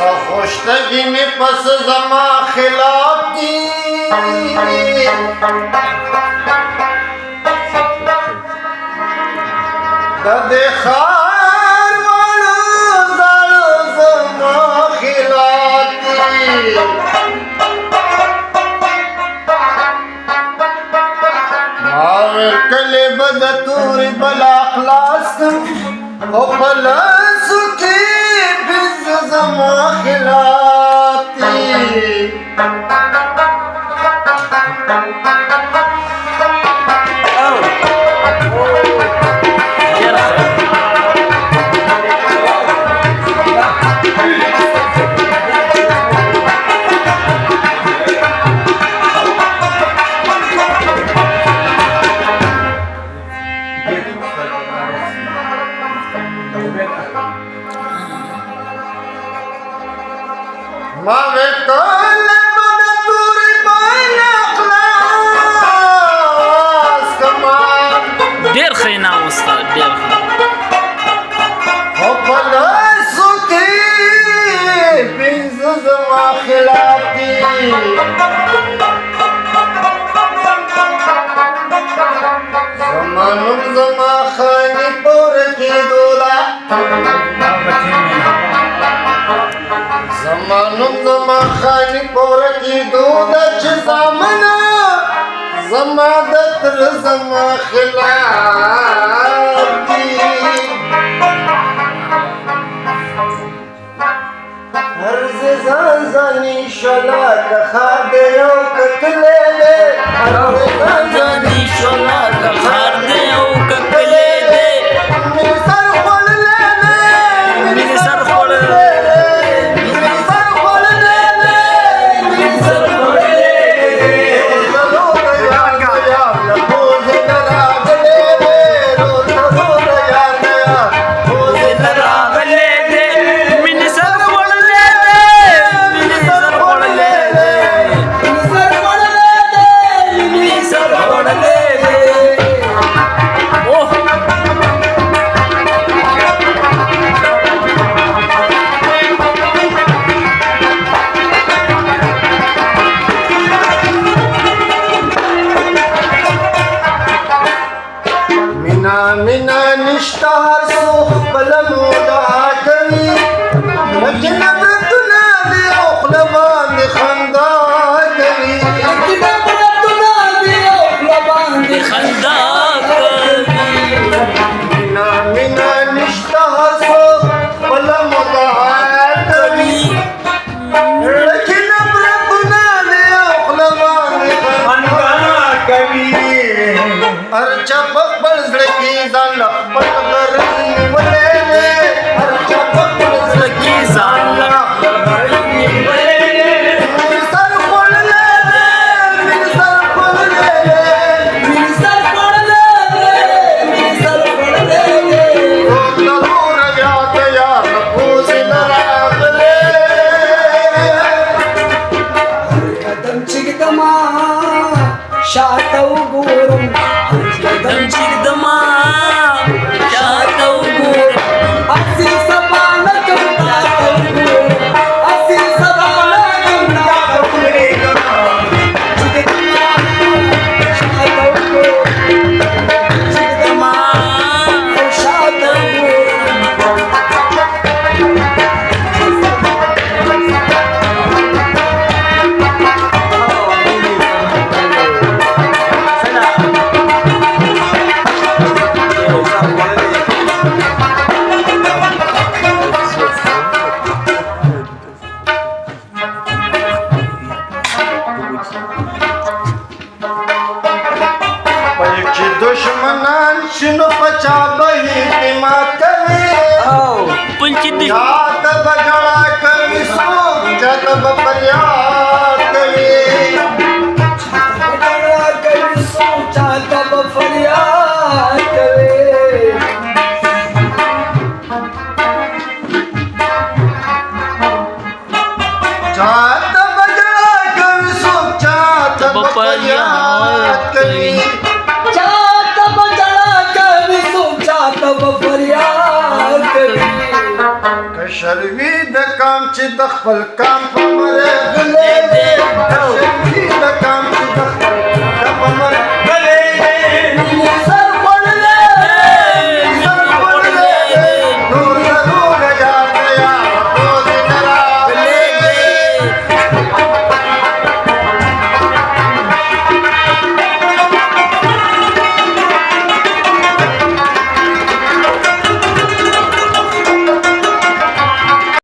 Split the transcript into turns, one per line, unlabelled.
सखुश्तगी में पस जमा खिलाफ दी ददे खार वालो जालो जमा खिलाफ दी मावे कले बदतूरी बला अखलास ओ बला सुखी जमा खिलाती मावे कले बदतूरी बला अखलास कमान
ډیر خینا استاد ډیر
او بلا سوکی بنز زما خلاف دی زمانم زما خانی پور کی دولا زمانم زما خانی پور کی دولا چه زمانا زما دتر زما خلاف دی هرز زان زانی شلا کخار دیو کتلے لے هرز زان زانی شلا کخار دیو کتلے لے میرے سر خوڑ لے لے میرے سر خوڑ لے لے میرے سر خوڑ لے لے میرے سر خوڑ لے لے روزلو دیار دیار لپوز نراغ لے لے روزلو دیار دیار لپوز نراغ لے لے
مینه سر
मिना निष्ठा हर सुख बलम उदा करी लेकिन अब्रतुना दे ओखलबान दे खंदा करी लेकिन अब्रतुना दे ओखलबान दे
خندا
मिना निष्ठा हर सुख बलम उदा करी लेकिन अब्रतुना दे ओखलबान दे खंदा करी अर्चा बब्बल की जान पत्थर वले ले अर्चा बब्बल की जान वले ले मेरे सर खोल ले मेरे सर खोल ले मेरे सर खोल ले मेरे सर खोल ले ओ तबूर याद यार पूछ नराग ले
कदम चिगदमा शातौ गुरुम
دم چیردما شاتو ګور
असी सबाना कमता गुरुम असी सबाना कमता गुरुम चिगदमा शातौ गुरुम चिगदमा शातौ
पलची दुश्मनान शिनो पचा बही दिमा कवी
پنچی د
जात बजड़ा कवी सो जत बपरिया कवी
बड़ा कभी सोचा तब फरियाद करे
जात बजड़ा कवी सो जात बपरिया कवी
तब जड़ा कभी सोचा तब फरियाद करे
कशरवी द काम چې د خپل کام په مره غلې دې شرمګي د کام